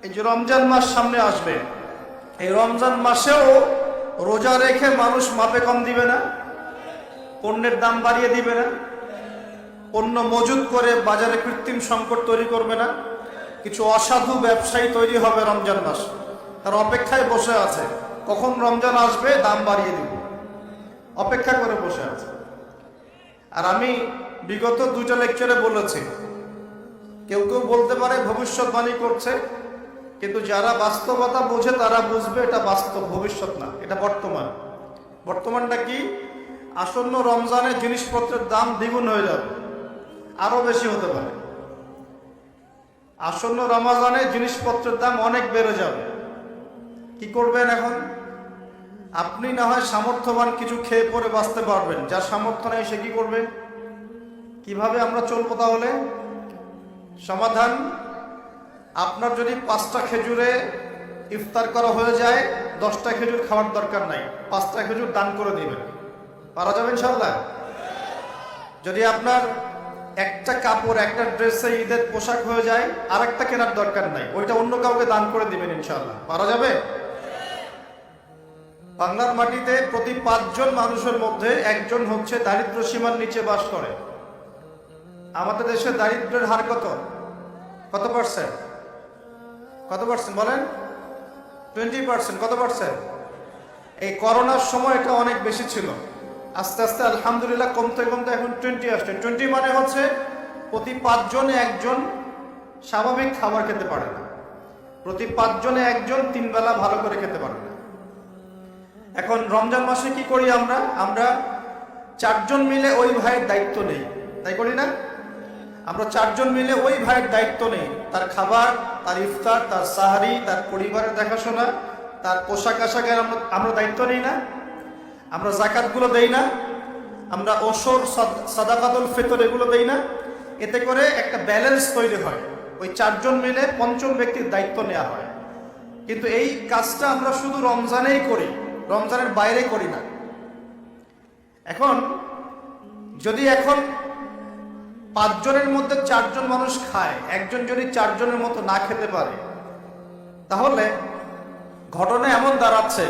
এই যে রমজান মাস সামনে আসবে, এই রমজান মাসেও রোজা রেখে মানুষ মাপে কম দিবে না, পণ্যের দাম বাড়িয়ে দিবে না, পণ্য মজুত করে বাজারে কৃত্রিম সংকট তৈরি করবে না। কিছু অসাধু ব্যবসায়ী তৈরি হবে রমজান মাস, তার অপেক্ষায় বসে আছে কখন রমজান আসবে দাম বাড়িয়ে দিব, অপেক্ষা করে বসে আছে। আর আমি বিগত 2টা লেকচারে বলেছি, কেউ কেউ বলতে পারে ভবিষ্যৎবাণী করছে, কিন্তু যারা বাস্তবতা বোঝে তারা বুঝবে এটা বাস্তব, ভবিষ্যৎ না, এটা বর্তমান। বর্তমানটা কি? আসন্ন রমজানে জিনিসপত্রের দাম দ্বিগুণ হয়ে যাবে, আরো বেশি হতে পারে। আসন্ন রমজানে জিনিসপত্রের দাম অনেক বেড়ে যাবে। কি করবেন এখন? আপনি না হয় সামর্থ্যবান কিছু খেয়ে পরে বাঁচতে পারবেন, যার সামর্থ্য নেই সে কি করবে? কিভাবে আমরা চলবো তাহলে? সমাধান, আপনার যদি 5টা খেজুরে ইফতার করা হয়ে যায়, 10টা খেজুর খাওয়ার দরকার নাই, 5টা খেজুর দান করে দিবেন। পারা যাবে ইনশাল্লাহ? যদি আপনার একটা কাপড়, একটা ড্রেসে ঈদের পোশাক হয়ে যায়, আরেকটা কেনার দরকার নাই, ওইটা অন্য কাউকে দান করে দিবেন ইনশাল্লাহ। পারা যাবে? বাংলার মাটিতে প্রতি 5 জন মানুষের মধ্যে একজন হচ্ছে দারিদ্র সীমার নিচে বাস করে। আমাদের দেশে দারিদ্রের হার কত? কত পার্সেন্ট? কত পার্সেন্ট বলেন? 20%। কত পার্সেন্ট? এই করোনার সময় এটা অনেক বেশি ছিল, আস্তে আস্তে আলহামদুলিল্লাহ কমতে কমতে এখন 20 আসছে। 20 মানে হচ্ছে প্রতি 5 জনে একজন স্বাভাবিক খাবার খেতে পারে না, প্রতি 5 জনে একজন 3 বেলা ভালো করে খেতে পারে না। এখন রমজান মাসে কি করি আমরা? আমরা 4 জন মিলে ওই ভাইয়ের দায়িত্ব নেই, তাই করি না? আমরা 4 জন মিলে ওই ভাইয়ের দায়িত্ব নেই, তার খাবার, তার ইফতার, তার সাহারি, তার পরিবারের দেখাশোনা, তার পোশাক আশাকের আমরা দায়িত্ব নিই না? আমরা জাকাতগুলো দেই না? আমরা ওসর, সাদাকাতুল ফিতর এগুলো দেই না? এতে করে একটা ব্যালেন্স তৈরি হয়, ওই 4 জন মিলে 5ম ব্যক্তির দায়িত্ব নেওয়া হয়। কিন্তু এই কাজটা আমরা শুধু রমজানেই করি, রমজানের বাইরে করি না। এখন যদি 5 জনের মধ্যে 4 জন মানুষ খায়, একজন যদি 4 জনের মতো না খেতে পারে, তাহলে ঘটনা এমন দাঁড়াচ্ছে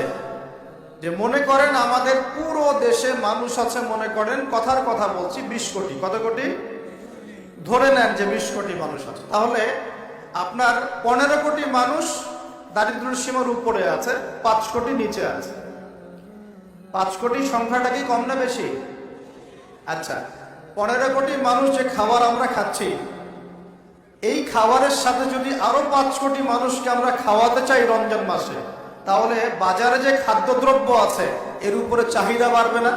যে মনে করেন আমাদের পুরো দেশে মানুষ আছে, মনে করেন কথার কথা বলছি 20 কোটি। কত কোটি? ধরে নেন যে 20 কোটি মানুষ আছে, তাহলে আপনার 15 কোটি মানুষ দারিদ্র সীমার উপরে আছে, 5 কোটি নিচে আছে। 5 কোটি সংখ্যাটা কি কম না বেশি? আচ্ছা, 15 কোটি মানুষ যে খাবার আমরা খাচ্ছি, এই খাবারের সাথে যদি আরো 5 কোটি মানুষকে আমরা খাওয়াতে চাই রমজান মাসে, তাহলে বাজারে যে খাদ্যদ্রব্য আছে এর উপরে চাহিদা বাড়বে না?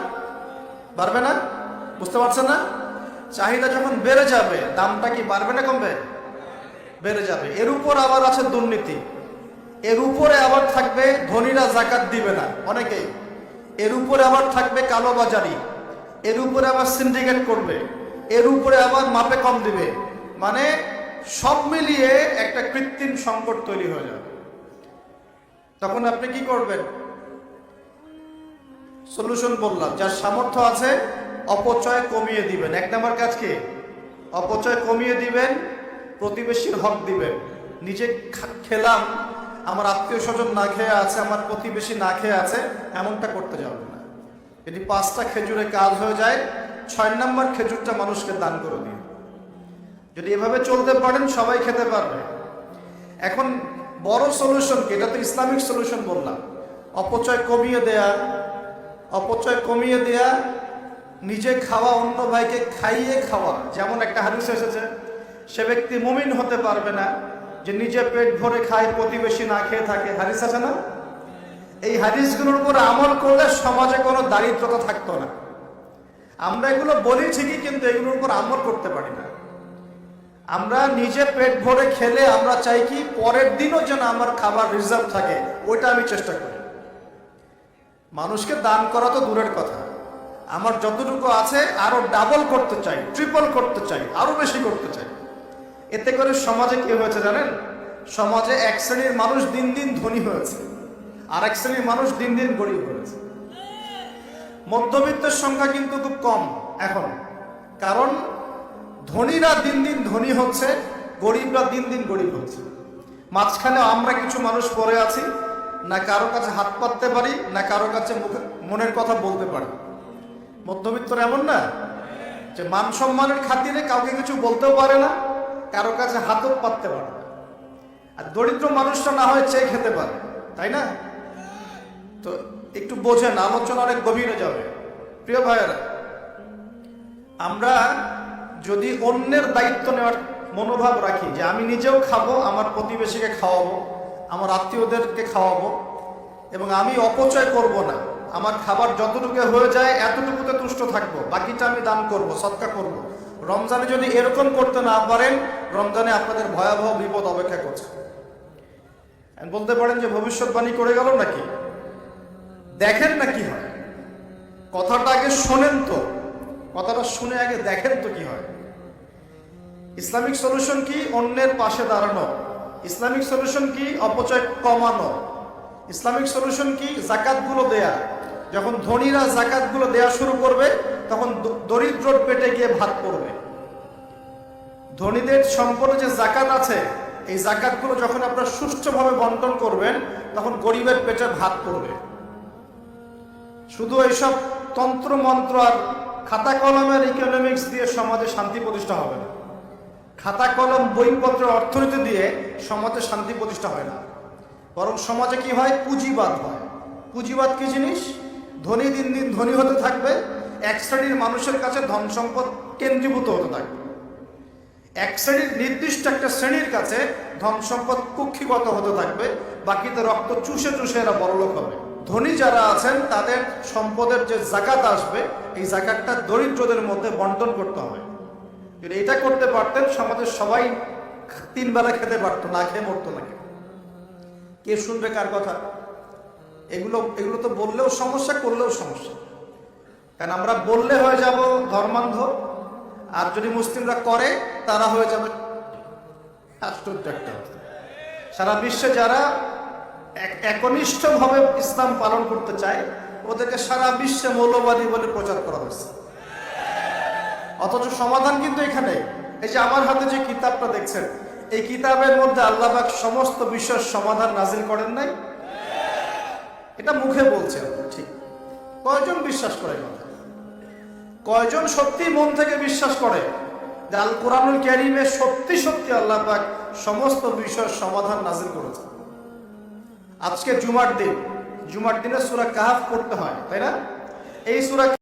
বাড়বে না? বুঝতে পারছেন না? চাহিদা যখন বেড়ে যাবে, দামটা কি বাড়বে না কমবে? বেড়ে যাবে। এর উপর আবার আছে দুর্নীতি, এর উপরে আবার থাকবে ধনীরা যাকাত দিবে না অনেকেই, এর উপরে আবার থাকবে কালোবাজারি, এর উপরে আবার সিন্ডিকেট করবে, এর উপরে আবার মাপে কম দিবে, মানে সব মিলিয়ে একটা কৃত্রিম সংকট তৈরি হয়ে যাবে। তখন আপনি কি করবেন? সলিউশন বললাম, যার সামর্থ্য আছে অপচয় কমিয়ে দিবেন। 1 নম্বর কাজ কি? অপচয় কমিয়ে দিবেন, প্রতিবেশীর হক দিবেন। নিজে খেলাম, আমার আত্মীয় স্বজন না খেয়ে আছে, আমার প্রতিবেশী না খেয়ে আছে, এমনটা করতে যাবেন না। যদি 5টা খেজুরে কাজ হয়ে যায়, 6 নম্বর খেজুরটা মানুষকে দান করে দিন। যদি এভাবে চলতে পারেন সবাই খেতে পারবে। এখন বড় সলিউশন কি? এটা তো ইসলামিক সলিউশন বললাম। অপচয় কমিয়ে দেয়া, অপচয় কমিয়ে দেয়া, নিজে খাওয়া, অন্য ভাইকে খাইয়ে খাওয়া। যেমন একটা হাদিস এসেছে, সে ব্যক্তি মুমিন হতে পারবে না যে নিজে পেট ভরে খায়, প্রতিবেশী না খেয়ে থাকে। হাদিস আছে না? এই হাদিসগুলোর উপর আমল করলে সমাজে কোনো দারিদ্রতা থাকতো না। আমরা এগুলো বলি ঠিকই, কিন্তু এগুলোর উপর আমল করতে পারি না। আমরা নিজে পেট ভরে খেলে আমরা চাই কি পরের দিনও যেন আমার খাবার রিজার্ভ থাকে, ওইটা আমি চেষ্টা করি। মানুষকে দান করা তো দূরের কথা, আমার যতটুকু আছে আরো ডাবল করতে চাই, ট্রিপল করতে চাই, আরো বেশি করতে চাই। এতে করে সমাজে কি হয়েছে জানেন? সমাজে এক শ্রেণীর মানুষ দিন দিন ধনী হয়েছে, আর এক শ্রেণীর মানুষ দিন দিন গরিব হয়েছে। মধ্যবিত্তের সংখ্যা কিন্তু খুব কম এখন, কারণ ধনীরা দিন দিন ধনী হচ্ছে, গরিবরা দিন দিন গরিব হচ্ছে। মাঝখানে আমরা কিছু মানুষ পড়ে আছি, না কারো কাছে হাত পাততে পারি, না কারো কাছে মনের কথা বলতে পারি। মধ্যবিত্তর এমন না যে মান সম্মানের খাতিরে কাউকে কিছু বলতেও পারে না, কারো কাছে হাতও পাততে পারে না। আর দরিদ্র মানুষটা না হয় চেয়ে খেতে পারে, তাই না? তো একটু বোঝেন, আলোচনা অনেক গভীরে যাবে। প্রিয় ভাইয়েরা, আমরা যদি অন্যের দায়িত্ব নেওয়ার মনোভাব রাখি যে আমি নিজেও খাবো, আমার প্রতিবেশীকে খাওয়াবো, আমার আত্মীয়দেরকে খাওয়াবো, এবং আমি অপচয় করব না, আমার খাবার যতটুকু হয়ে যায় এতটুকুতে তুষ্ট থাকবো, বাকিটা আমি দান করব, সদকা করব। রমজানে যদি এরকম করতে না পারেন, রমজানে আপনাদের ভয়াবহ বিপদ অপেক্ষা করছে। বলতে পারেন যে ভবিষ্যৎবাণী করে গেল নাকি? দেখেন না কি হয়। কথাটা আগে শোনেন তো, কথাটা শুনে আগে দেখেন তো কি হয়। ইসলামিক সলিউশন কি? অন্যের পাশে দাঁড়ানো। ইসলামিক সলিউশন কি? অপচয় কমানো। ইসলামিক সলিউশন কি? জাকাতগুলো দেয়া। যখন ধনীরা জাকাতগুলো দেয়া শুরু করবে, তখন দরিদ্রর পেটে গিয়ে ভাত পড়বে। ধনীদের সম্পদে যে জাকাত আছে, এই জাকাতগুলো যখন আপনারা সুষ্ঠুভাবে বন্টন করবেন, তখন গরিবের পেটে ভাত পড়বে। শুধু এইসব তন্ত্র মন্ত্র আর খাতা কলমের ইকোনমিক্স দিয়ে সমাজে শান্তি প্রতিষ্ঠা হবে না। খাতা কলম বইপত্র অর্থনীতি দিয়ে সমাজে শান্তি প্রতিষ্ঠা হয় না, বরং সমাজে কি হয়? পুঁজিবাদ হয়। পুঁজিবাদ কি জিনিস? ধনী দিন দিন ধনী হতে থাকবে, এক শ্রেণীর মানুষের কাছে ধন সম্পদ কেন্দ্রীভূত হতে থাকবে। এক শ্রেণীর নির্দিষ্ট একটা শ্রেণীর কাছে ধন সম্পদ কুক্ষিগত হতে থাকবে, বাকিতে রক্ত চুষে চুষে এরা বড়লোক হবে। ধনী যারা আছেন তাদের সম্পদের যে জাকাত আসবে, এই জাকাতটা দরিদ্রদের মধ্যে বন্টন করতে হবে। যদি এটা করতে পারতেন, সমাজের সবাই 3 বেলা খেতে পারতো, না খেয়ে মরতো না। কে শুনবে কার কথা? এগুলো তো বললেও সমস্যা, করলেও সমস্যা। কারণ আমরা বললে হয়ে যাব ধর্মান্ধ, আর যদি মুসলিমরা করে তারা হয়ে যাবে আশ্চর্য একটা অবস্থা। সারা বিশ্বে যারা একনিষ্ঠভাবে ইসলাম পালন করতে চায়, ওদেরকে সারা বিশ্বে মৌলবাদী বলে প্রচার করা হয়েছে। অথচ সমাধান কিন্তু এখানে। এই যে আমার হাতে যে কিতাবটা দেখছেন, এই কিতাবের মধ্যে আল্লাহ পাক সমস্ত বিষয়ের সমাধান নাজিল করেন নাই? এটা মুখে বলছেন, ঠিক। কয়জন বিশ্বাস করে কথা? কয়জন সত্যি মন থেকে বিশ্বাস করে যে আল কোরআনুল কারীমে সত্যি সত্যি আল্লাহ পাক সমস্ত বিষয়ের সমাধান নাজিল করেছেন? আজকে জুমার দিন, জুমার দিনে সূরা কাহফ পড়তে হয়, তাই না? এই সূরা